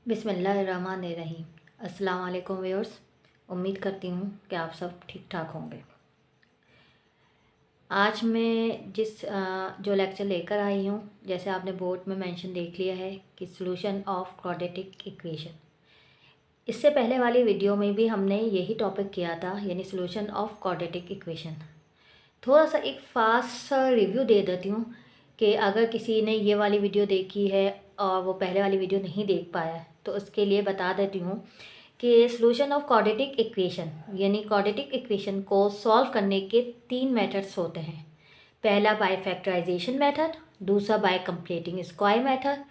बिस्मिल्लाहिर्रहमानिर्रहीम। अस्सलाम वालेकुम व्यूअर्स। उम्मीद करती हूँ कि आप सब ठीक ठाक होंगे। आज मैं जो लेक्चर लेकर आई हूँ, जैसे आपने बोर्ड में मेंशन देख लिया है कि सॉल्यूशन ऑफ क्वाड्रेटिक इक्वेशन। इससे पहले वाली वीडियो में भी हमने यही टॉपिक किया था, यानी सॉल्यूशन ऑफ क्वाड्रेटिक इक्वेशन। थोड़ा सा एक फास्ट रिव्यू दे देती हूँ कि अगर किसी ने ये वाली वीडियो देखी है और वो पहले वाली वीडियो नहीं देख पाया है तो उसके लिए बता देती हूँ कि सॉल्यूशन ऑफ क्वाड्रेटिक इक्वेशन, यानी क्वाड्रेटिक इक्वेशन को सॉल्व करने के 3 मेथड्स होते हैं। पहला बाय फैक्टराइजेशन मेथड, दूसरा बाय कंप्लीटिंग स्क्वायर मेथड,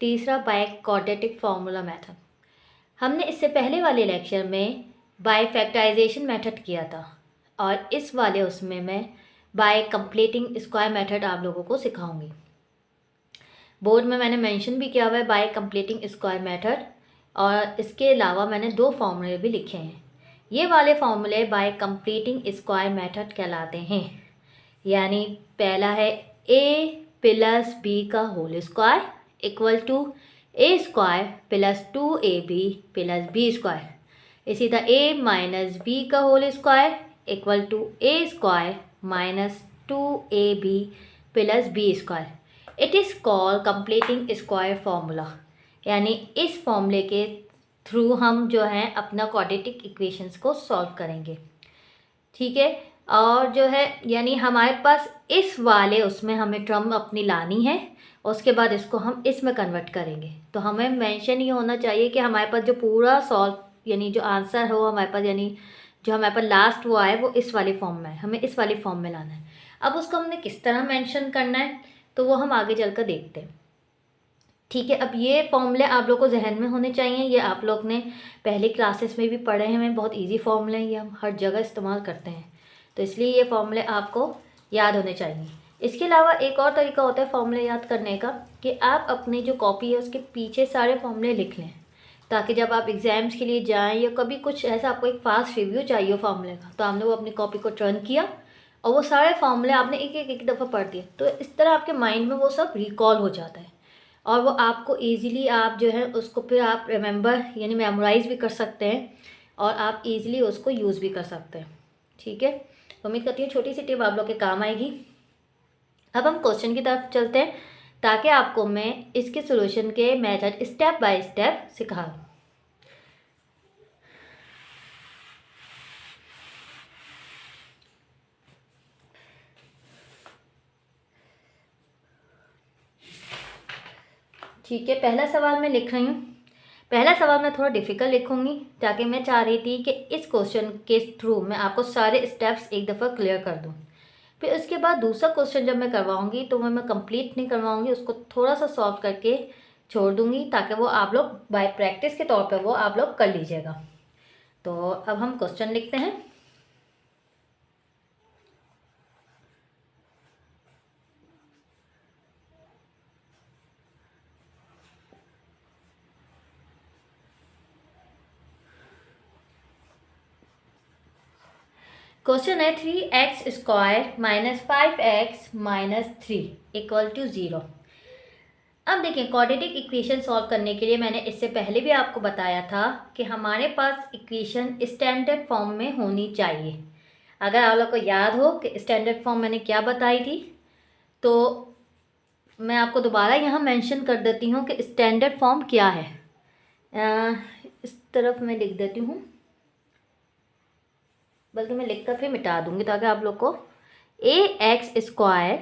तीसरा बाय क्वाड्रेटिक फार्मूला मेथड। हमने इससे पहले वाले लेक्चर में बाय फैक्टराइजेशन मेथड किया था और इस वाले उसमें मैं बाय कंप्लीटिंग स्क्वायर मेथड आप लोगों को सिखाऊंगी। बोर्ड में मैंने मेंशन भी किया हुआ है बाय कंप्लीटिंग स्क्वायर मेथड, और इसके अलावा मैंने 2 फार्मूले भी लिखे हैं। ये वाले फार्मूले बाय कंप्लीटिंग स्क्वायर मेथड कहलाते हैं। यानी पहला है a प्लस बी का whole square equal to a square plus 2ab plus b square. इसी तरह a माइनस बी का whole square equal to a square minus 2ab plus b square. It is called completing square formula. यानी इस फॉर्मूले के through हम जो है अपना क्वाड्रेटिक इक्वेशंस को सॉल्व करेंगे, ठीक है। और जो है यानी हमारे पास इस वाले उसमें हमें टर्म अपनी लानी है, उसके बाद इसको हम इसमें कन्वर्ट करेंगे। तो हमें मेंशन ये होना चाहिए कि हमारे पास जो पूरा सॉल्व यानी जो आंसर हो हमारे पास, यानी जो हमारे पास लास्ट वो आए वो इस वाली फॉर्म में है, हमें इस वाली फॉर्म में लाना है। अब उसको हमने किस तरह मेंशन करना है तो वो हम आगे चलकर देखते हैं, ठीक है। अब ये फॉर्मूले आप लोग को जहन में होने चाहिए। ये आप लोग ने पहले क्लासेस में भी पढ़े हैं, हमें बहुत इजी फॉर्मूले हैं, ये हम हर जगह इस्तेमाल करते हैं, तो इसलिए ये फॉर्मूले आपको याद होने चाहिए। इसके अलावा एक और तरीका होता है फॉर्मूले याद करने का कि आप अपनी जो कॉपी है उसके पीछे सारे फॉर्मूले लिख लें, ताकि जब आप एग्ज़ाम्स के लिए जाएँ या कभी कुछ ऐसा आपको एक फास्ट रिव्यू चाहिए हो फॉर्मूले का, तो आपने वो अपनी कॉपी को टर्न किया और वो सारे फॉर्मूले आपने एक दफ़ा पढ़ दिए, तो इस तरह आपके माइंड में वो सब रिकॉल हो जाता है और वो आपको ईज़िली आप जो है उसको फिर आप रिमेंबर यानी मेमोराइज़ भी कर सकते हैं और आप ईज़िली उसको यूज़ भी कर सकते हैं, ठीक है। तो उम्मीद करती हूँ छोटी सी टिप आप लोग के काम आएगी। अब हम क्वेश्चन की तरफ चलते हैं ताकि आपको मैं इसके सॉल्यूशन के मेथड स्टेप बाय स्टेप सिखाऊँ। ठीक है, पहला सवाल मैं लिख रही हूँ। पहला सवाल मैं थोड़ा डिफ़िकल्ट लिखूँगी ताकि मैं चाह रही थी कि इस क्वेश्चन के थ्रू मैं आपको सारे स्टेप्स एक दफ़ा क्लियर कर दूँ। फिर उसके बाद दूसरा क्वेश्चन जब मैं करवाऊँगी तो मैं कंप्लीट नहीं करवाऊँगी, उसको थोड़ा सा सॉल्व करके छोड़ दूँगी ताकि वो आप लोग बाय प्रैक्टिस के तौर पर वो आप लोग कर लीजिएगा। तो अब हम क्वेश्चन लिखते हैं। क्वेश्चन है 3x square minus 5x minus 3 equal to 0। अब देखिए क्वाड्रेटिक इक्वेशन सॉल्व करने के लिए मैंने इससे पहले भी आपको बताया था कि हमारे पास इक्वेशन स्टैंडर्ड फॉर्म में होनी चाहिए। अगर आप लोग को याद हो कि स्टैंडर्ड फॉर्म मैंने क्या बताई थी तो मैं आपको दोबारा यहाँ मेंशन कर देती हूँ कि स्टैंडर्ड फॉर्म क्या है। इस तरफ मैं लिख देती हूँ, बल्कि मैं लिख कर फिर मिटा दूँगी ताकि आप लोग को ax square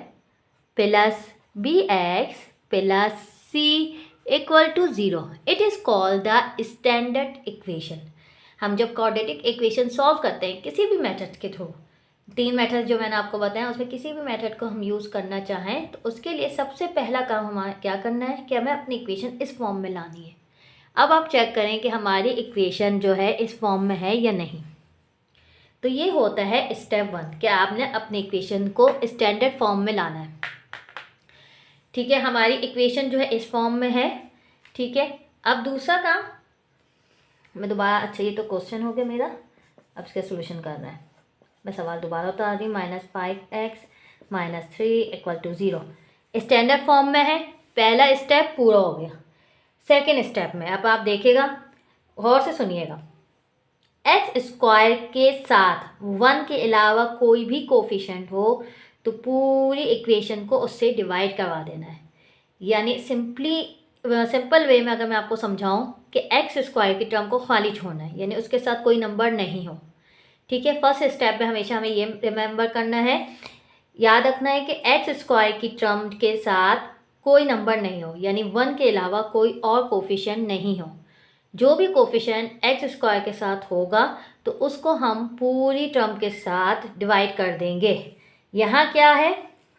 plus bx plus c equal to 0 it is called the standard equation. हम जब क्वाड्रेटिक इक्वेशन सॉल्व करते हैं किसी भी मेथड के थ्रू, 3 मेथड जो मैंने आपको बताया उसमें किसी भी मेथड को हम यूज़ करना चाहें तो उसके लिए सबसे पहला काम हमारा क्या करना है कि हमें अपनी इक्वेशन इस फॉर्म में लानी है। अब आप चेक करें कि हमारी इक्वेशन जो है इस फॉर्म में है या नहीं। तो ये होता है स्टेप 1 कि आपने अपनी इक्वेशन को स्टैंडर्ड फॉर्म में लाना है, ठीक है। हमारी इक्वेशन जो है इस फॉर्म में है, ठीक है। अब दूसरा काम मैं दोबारा, अच्छा ये तो क्वेश्चन हो गया मेरा, अब इसका सोल्यूशन करना है। मैं सवाल दोबारा बता रही हूँ। Minus 5x minus 3 equal to 0 standard form में है, पहला स्टेप पूरा हो गया। सेकेंड स्टेप में अब आप देखिएगा, गौर से सुनिएगा, एक्स स्क्वायर के साथ 1 के अलावा कोई भी कोफिशिएंट हो तो पूरी इक्वेशन को उससे डिवाइड करवा देना है। यानी सिंपल वे में अगर मैं आपको समझाऊं कि एक्स स्क्वायर की टर्म को खाली छोड़ना है, यानी उसके साथ कोई नंबर नहीं हो। ठीक है, फर्स्ट स्टेप में हमेशा हमें ये रिमेंबर करना है, याद रखना है कि एक्स स्क्वायर की टर्म के साथ कोई नंबर नहीं हो, यानी 1 के अलावा कोई और कोफिशिएंट नहीं हो। जो भी कोफिशिएंट एक्स स्क्वायर के साथ होगा तो उसको हम पूरी टर्म के साथ डिवाइड कर देंगे। यहाँ क्या है,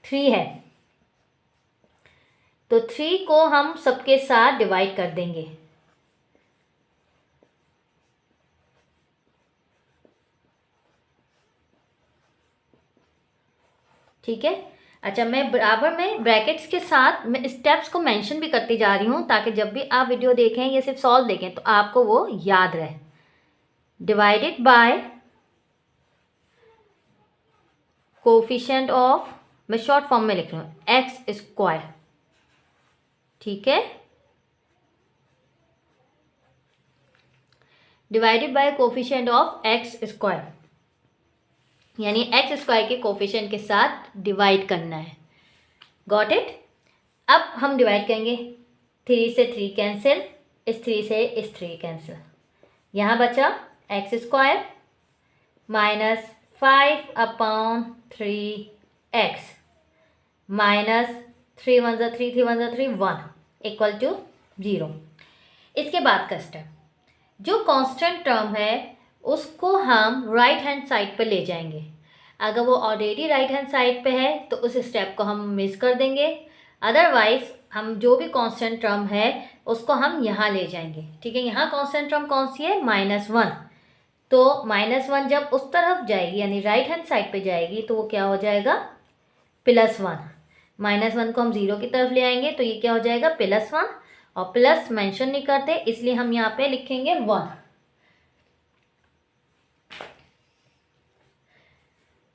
3 है, तो 3 को हम सबके साथ डिवाइड कर देंगे। ठीक है, अच्छा, मैं बराबर में ब्रैकेट्स के साथ मैं स्टेप्स को मेंशन भी करती जा रही हूँ ताकि जब भी आप वीडियो देखें या सिर्फ सॉल्व देखें तो आपको वो याद रहे। डिवाइडेड बाय कोफिशिएंट ऑफ, मैं शॉर्ट फॉर्म में लिख रही हूँ, एक्स स्क्वायर। ठीक है, divided by coefficient of x square, यानी एक्स स्क्वायर के कोफिशिएंट के साथ डिवाइड करना है। Got it. अब हम डिवाइड करेंगे, 3 से 3 कैंसिल, इस 3 से इस 3 कैंसिल, यहाँ बचा x square minus 5/3 minus 3 1 3 3 1 3 1 equal to 0। इसके बाद का स्टेप, जो कांस्टेंट टर्म है उसको हम राइट हैंड साइड पे ले जाएंगे। अगर वो ऑलरेडी राइट हैंड साइड पे है तो उस स्टेप को हम मिस कर देंगे, अदरवाइज हम जो भी कांस्टेंट टर्म है उसको हम यहाँ ले जाएंगे। ठीक है, यहाँ कांस्टेंट टर्म कौन सी है, -1, तो -1 जब उस तरफ जाएगी यानी राइट हैंड साइड पे जाएगी तो वो क्या हो जाएगा, +1। -1 को हम 0 की तरफ ले आएंगे तो ये क्या हो जाएगा, +1, और प्लस मेंशन नहीं करते इसलिए हम यहाँ पे लिखेंगे 1।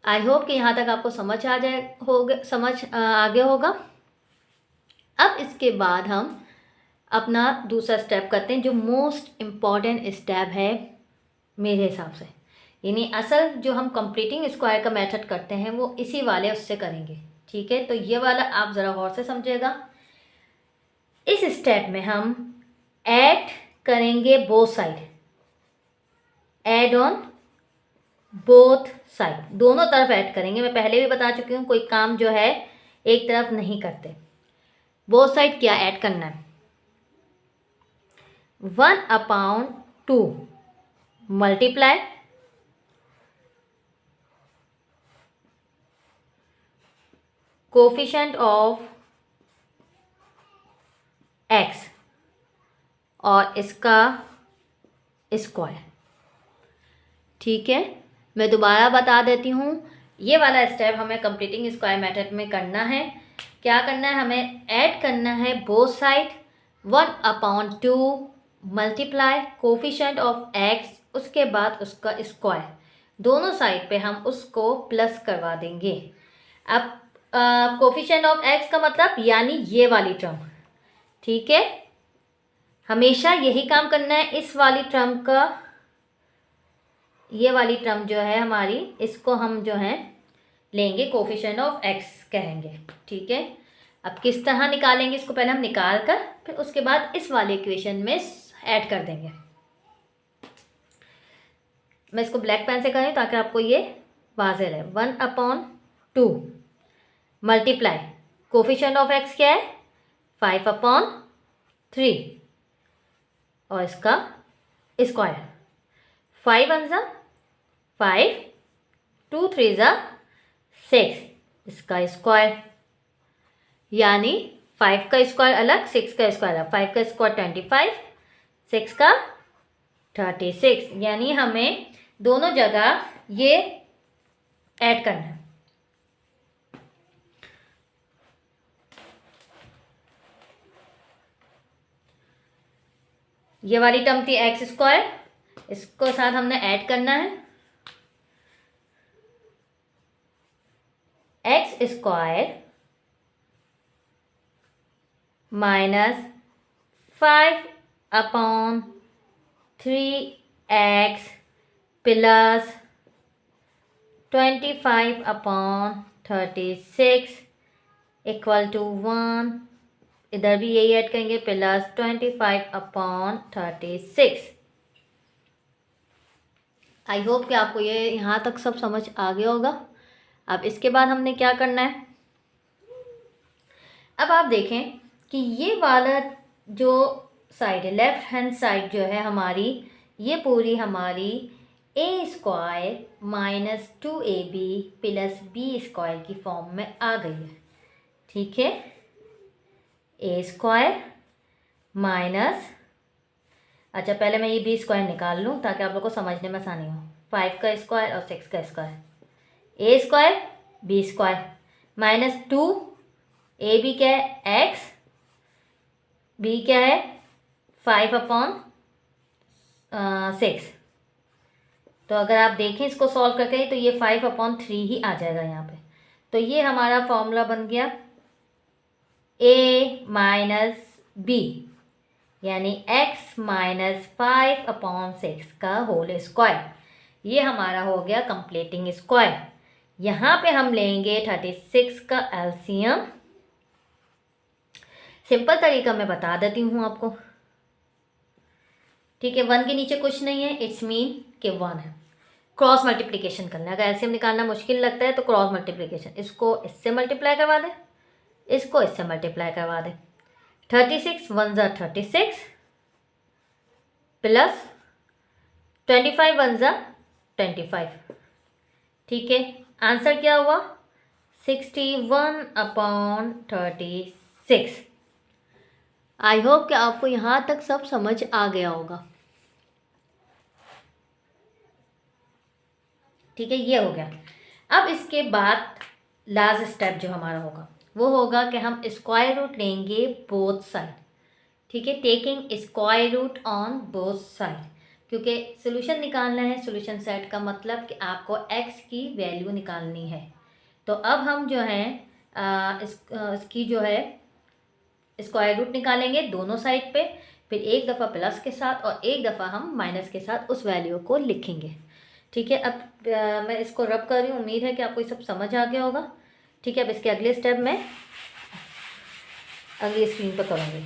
आई होप कि यहाँ तक आपको समझ आ जाए होगा, आ गया होगा। अब इसके बाद हम अपना दूसरा स्टेप करते हैं जो मोस्ट इम्पॉर्टेंट स्टेप है मेरे हिसाब से, यानी असल जो हम कंप्लीटिंग स्क्वायर का मेथड करते हैं वो इसी वाले उससे करेंगे। ठीक है, तो ये वाला आप ज़रा गौर से समझिएगा। इस स्टेप में हम ऐड करेंगे both side, add on both side, दोनों तरफ ऐड करेंगे। मैं पहले भी बता चुकी हूँ, कोई काम जो है एक तरफ नहीं करते। बोथ साइड क्या ऐड करना है, 1/2 मल्टीप्लाई कोफिशिएंट ऑफ एक्स और इसका स्क्वायर। ठीक है, मैं दोबारा बता देती हूँ, ये वाला स्टेप हमें कंप्लीटिंग स्क्वायर मेथड में करना है। क्या करना है, हमें ऐड करना है both side, 1/2 multiply coefficient of x, उसके बाद उसका स्क्वायर, दोनों साइड पे हम उसको प्लस करवा देंगे। अब कोफिशिएंट ऑफ एक्स का मतलब यानी ये वाली टर्म। ठीक है, हमेशा यही काम करना है, इस वाली टर्म का, ये वाली टर्म जो है हमारी, इसको हम जो है लेंगे कोफिशिएंट ऑफ एक्स कहेंगे। ठीक है, अब किस तरह निकालेंगे इसको, पहले हम निकाल कर फिर उसके बाद इस वाले इक्वेशन में ऐड कर देंगे। मैं इसको ब्लैक पेन से करूँ ताकि आपको ये वाज़ेह रहे। 1/2 मल्टीप्लाई कोफिशिएंट ऑफ एक्स क्या है, 5/3 और इसका स्क्वायर, 5 1 5, 2 3 6, इसका स्क्वायर, यानी 5 का स्क्वायर अलग, 6 का स्क्वायर अलग, 5 का स्क्वायर 25, 6 का 36, यानी हमें दोनों जगह ये ऐड करना है। ये वाली टर्म थी एक्स स्क्वायर, इसको साथ हमने ऐड करना है, x square 25/3x plus 25/36 equal to 1। इधर भी यही ऐड करेंगे, प्लस 25/36। आई होप कि आपको ये यहाँ तक सब समझ आ गया होगा। अब इसके बाद हमने क्या करना है, अब आप देखें कि ये वाला जो साइड है, लेफ्ट हैंड साइड जो है हमारी, ये पूरी हमारी a² minus 2ab plus b² की फॉर्म में आ गई है। ठीक है, a² माइनस, अच्छा पहले मैं ये b² निकाल लूँ ताकि आप लोग को समझने में आसानी हो। 5 का स्क्वायर और 6 का square, a² b² minus 2 A B क्या है x, b क्या है 5/6। तो अगर आप देखें इसको सॉल्व करके तो ये 5/3 ही आ जाएगा यहाँ पे। तो ये हमारा फॉर्मूला बन गया a माइनस बी यानी x माइनस 5/6 का होल स्क्वायर। ये हमारा हो गया कंप्लीटिंग स्क्वायर। यहाँ पे हम लेंगे 36 का एलसीएम। सिंपल तरीका मैं बता देती हूँ आपको। ठीक है, 1 के नीचे कुछ नहीं है, इट्स मीन कि 1 है। क्रॉस मल्टीप्लिकेशन करना है, अगर एलसीएम निकालना मुश्किल लगता है तो क्रॉस मल्टीप्लिकेशन, इसको इससे मल्टीप्लाई करवा दें, इसको इससे मल्टीप्लाई करवा दें। 36 1 ज़ा 36 प्लस 25 1 ज़ा 25। ठीक है, आंसर क्या हुआ 61/36। आई होप कि आपको यहाँ तक सब समझ आ गया होगा। ठीक है, ये हो गया। अब इसके बाद लास्ट स्टेप जो हमारा होगा वो होगा कि हम स्क्वायर रूट लेंगे बोथ साइड। ठीक है, taking square root on both side, क्योंकि सोल्यूशन निकालना है। सोल्यूशन सेट का मतलब कि आपको x की वैल्यू निकालनी है। तो अब हम जो है इसकी जो है स्क्वायर रूट निकालेंगे दोनों साइड पे, फिर एक दफ़ा प्लस के साथ और एक दफ़ा हम माइनस के साथ उस वैल्यू को लिखेंगे। ठीक है, अब मैं इसको रब कर रही हूँ, उम्मीद है कि आपको ये सब समझ आ गया होगा। ठीक है, अब इसके अगले स्टेप में अगली स्क्रीन पर करूँगी।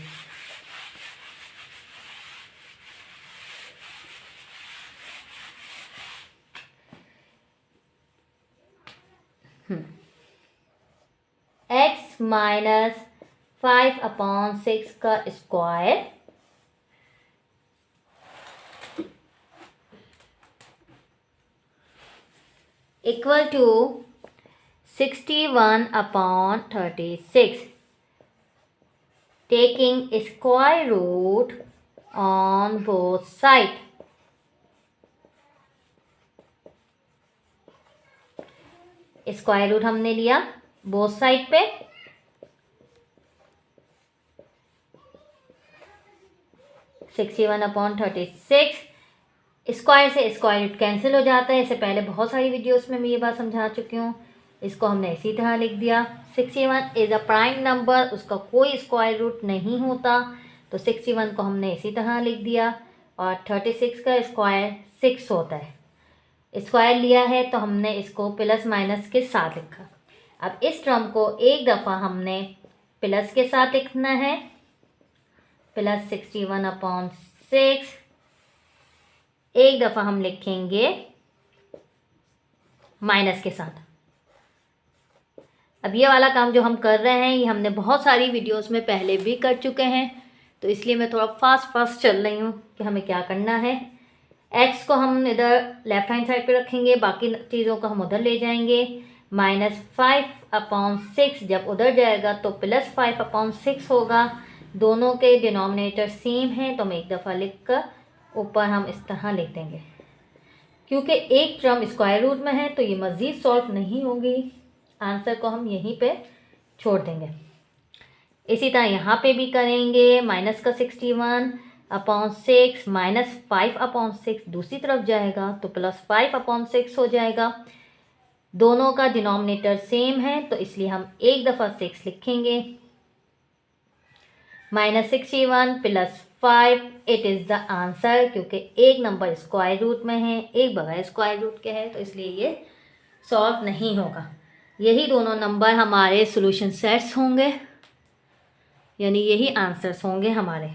x माइनस 5/6 का square equal to 61/36, taking square root on both side. Square root हमने लिया बोथ साइड पे, स्क्वायर से स्क्वायर रूट कैंसिल हो जाता है। इससे पहले बहुत सारी वीडियोस में मैं ये बात समझा चुकी हूँ। इसको हमने इसी तरह लिख दिया। 61 इज़ अ प्राइम नंबर, उसका कोई स्क्वायर रूट नहीं होता, तो 61 को हमने इसी तरह लिख दिया। और 36 का स्क्वायर 6 होता है, स्क्वायर लिया है तो हमने इसको प्लस माइनस के साथ लिखा। अब इस टर्म को एक दफ़ा हमने प्लस के साथ लिखना है, प्लस 61/6। एक दफ़ा हम लिखेंगे माइनस के साथ। अब ये वाला काम जो हम कर रहे हैं ये हमने बहुत सारी वीडियोस में पहले भी कर चुके हैं, तो इसलिए मैं थोड़ा फास्ट चल रही हूँ कि हमें क्या करना है। x को हम इधर लेफ्ट हैंड साइड पे रखेंगे, बाकी चीज़ों को हम उधर ले जाएंगे। माइनस 5/6 जब उधर जाएगा तो प्लस 5/6 होगा। दोनों के डिनोमिनेटर सेम हैं तो हम एक दफ़ा लिख कर ऊपर हम इस तरह लिख देंगे। क्योंकि एक टर्म स्क्वायर रूट में है तो ये मज़ीद सॉल्व नहीं होगी, आंसर को हम यहीं पे छोड़ देंगे। इसी तरह यहाँ पे भी करेंगे। माइनस का 61/6 माइनस 5/6 दूसरी तरफ जाएगा तो प्लस 5/6 हो जाएगा। दोनों का डिनोमिनेटर सेम है तो इसलिए हम एक दफ़ा 6 लिखेंगे। -61 + 5 इट इज़ द आंसर, क्योंकि एक नंबर स्क्वायर रूट में है, एक बगैर स्क्वायर रूट के है, तो इसलिए ये सॉल्व नहीं होगा। यही दोनों नंबर हमारे सॉल्यूशन सेट्स होंगे, यानी यही आंसर्स होंगे हमारे।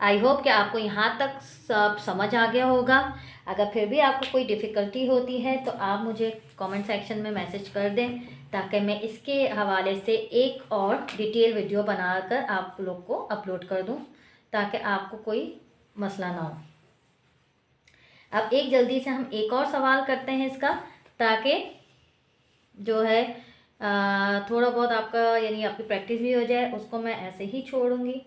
आई होप कि आपको यहाँ तक सब समझ आ गया होगा। अगर फिर भी आपको कोई डिफ़िकल्टी होती है तो आप मुझे कमेंट सेक्शन में मैसेज कर दें, ताकि मैं इसके हवाले से एक और डिटेल वीडियो बनाकर आप लोग को अपलोड कर दूं, ताकि आपको कोई मसला ना हो। अब एक जल्दी से हम एक और सवाल करते हैं इसका, ताकि जो है थोड़ा बहुत आपका यानी आपकी प्रैक्टिस भी हो जाए। उसको मैं ऐसे ही छोड़ूंगी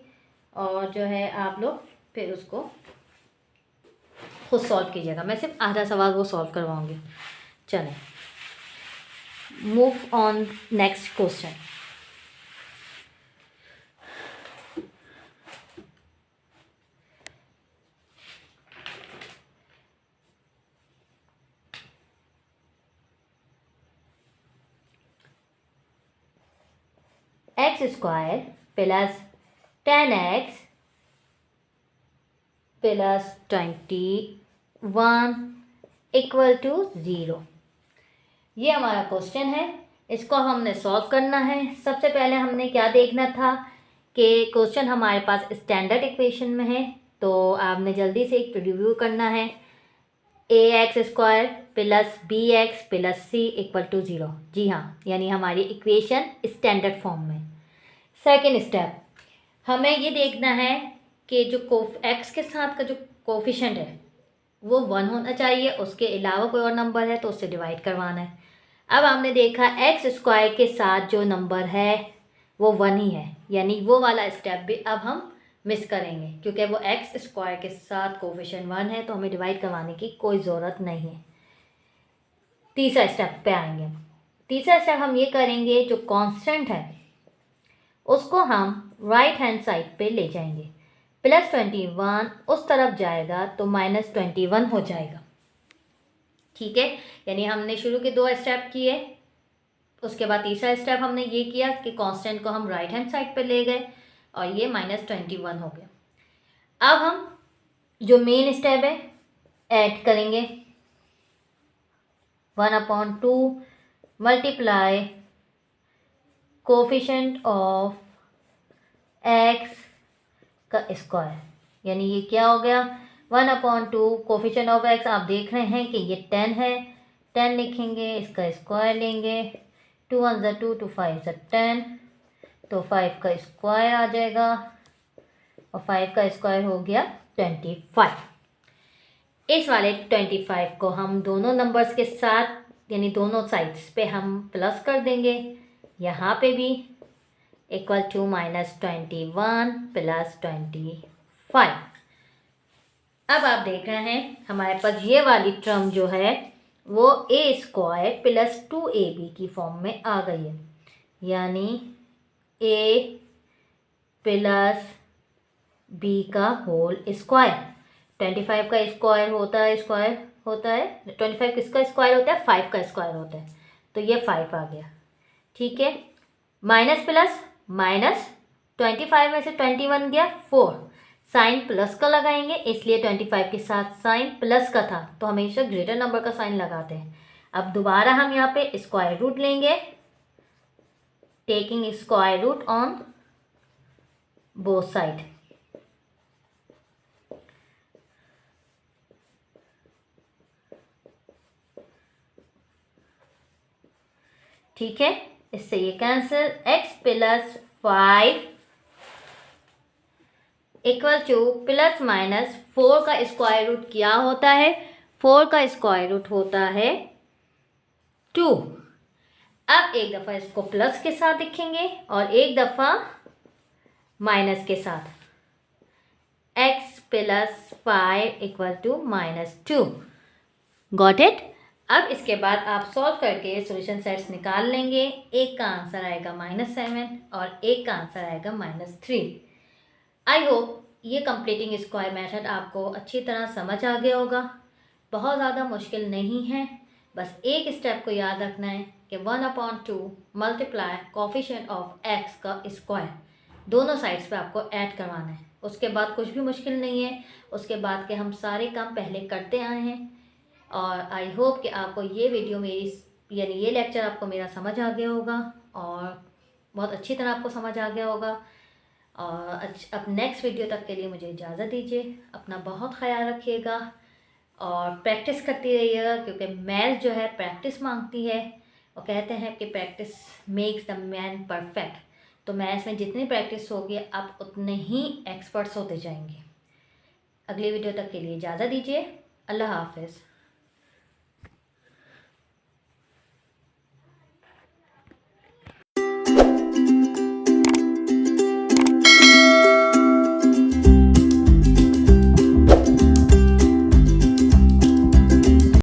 और जो है आप लोग फिर उसको खुद सॉल्व कीजिएगा। मैं सिर्फ आधा सवाल वो सॉल्व करवाऊंगी। चलें, move on next question. x² + 10x + 21 = 0। ये हमारा क्वेश्चन है, इसको हमने सॉल्व करना है। सबसे पहले हमने क्या देखना था कि क्वेश्चन हमारे पास स्टैंडर्ड इक्वेशन में है, तो आपने जल्दी से एक रिव्यू करना है। ax² + bx + c = 0। जी हाँ, यानी हमारी इक्वेशन स्टैंडर्ड फॉर्म में। सेकेंड स्टेप, हमें ये देखना है कि जो x के साथ का जो कोफिशेंट है वो 1 होना चाहिए, उसके अलावा कोई और नंबर है तो उससे डिवाइड करवाना है। अब हमने देखा x² के साथ जो नंबर है वो 1 ही है, यानी वो वाला स्टेप भी अब हम मिस करेंगे, क्योंकि वो x² के साथ कोफिशेंट 1 है, तो हमें डिवाइड करवाने की कोई ज़रूरत नहीं है। तीसरा स्टेप पे आएंगे। तीसरा स्टेप हम ये करेंगे, जो कांस्टेंट है उसको हम राइट हैंड साइड पे ले जाएंगे। +21 उस तरफ जाएगा तो -21 हो जाएगा। ठीक है, यानी हमने शुरू के 2 स्टेप किए, उसके बाद तीसरा स्टेप हमने ये किया कि कांस्टेंट को हम राइट हैंड साइड पे ले गए और ये -21 हो गया। अब हम जो मेन स्टेप है ऐड करेंगे। 1/2 मल्टीप्लाई कोफिशेंट ऑफ x का स्क्वायर, यानी ये क्या हो गया 1/2 कोफिशेंट ऑफ x। आप देख रहे हैं कि ये 10 है, 10 लिखेंगे, इसका स्क्वायर लेंगे। 2 × 1 = 2, 2 × 5 = 10, तो 5 का स्क्वायर आ जाएगा और 5 का स्क्वायर हो गया 25। इस वाले 25 को हम दोनों नंबर्स के साथ यानी दोनों साइड्स पे हम प्लस कर देंगे। यहाँ पे भी = -21 + 25। अब आप देख रहे हैं हमारे पास ये वाली टर्म जो है वो a² + 2ab की फॉर्म में आ गई है, यानी a + b का होल स्क्वायर। 25 का स्क्वायर होता है 25 किसका स्क्वायर होता है 5 का स्क्वायर होता है, तो ये 5 आ गया। ठीक है, माइनस प्लस माइनस 25 में से 21 गया 4, साइन प्लस का लगाएंगे, इसलिए 25 के साथ साइन प्लस का था तो हमेशा ग्रेटर नंबर का साइन लगाते हैं। अब दोबारा हम यहाँ पे स्क्वायर रूट लेंगे, taking square root on both side. ठीक है, इससे ये कैंसिल। x + 5 = ±4 का स्क्वायर रूट क्या होता है 4 का स्क्वायर रूट होता है 2। अब एक दफ़ा इसको प्लस के साथ लिखेंगे और एक दफ़ा माइनस के साथ। x + 5 = -2। Got it. अब इसके बाद आप सॉल्व करके सॉल्यूशन सेट्स निकाल लेंगे। एक का आंसर आएगा -7 और एक का आंसर आएगा -3। आई होप ये कंप्लीटिंग स्क्वायर मेथड आपको अच्छी तरह समझ आ गया होगा। बहुत ज़्यादा मुश्किल नहीं है, बस एक स्टेप को याद रखना है कि 1/2 मल्टीप्लाई कोफिशिएंट ऑफ एक्स का स्क्वायर दोनों साइड्स पे आपको ऐड करवाना है। उसके बाद कुछ भी मुश्किल नहीं है। उसके बाद के हम सारे काम पहले करते आए हैं। और आई होप कि आपको ये वीडियो मेरी यानी ये लेक्चर आपको मेरा समझ आ गया होगा और बहुत अच्छी तरह आपको समझ आ गया होगा। और अब नेक्स्ट वीडियो तक के लिए मुझे इजाज़त दीजिए। अपना बहुत ख्याल रखिएगा और प्रैक्टिस करती रहिएगा, क्योंकि मैथ जो है प्रैक्टिस मांगती है। और कहते हैं कि practice makes the man perfect. तो मैथ्स में जितनी प्रैक्टिस होगी आप उतने ही एक्सपर्ट्स होते जाएंगे। अगली वीडियो तक के लिए इजाज़त दीजिए। अल्लाह हाफ़िज़।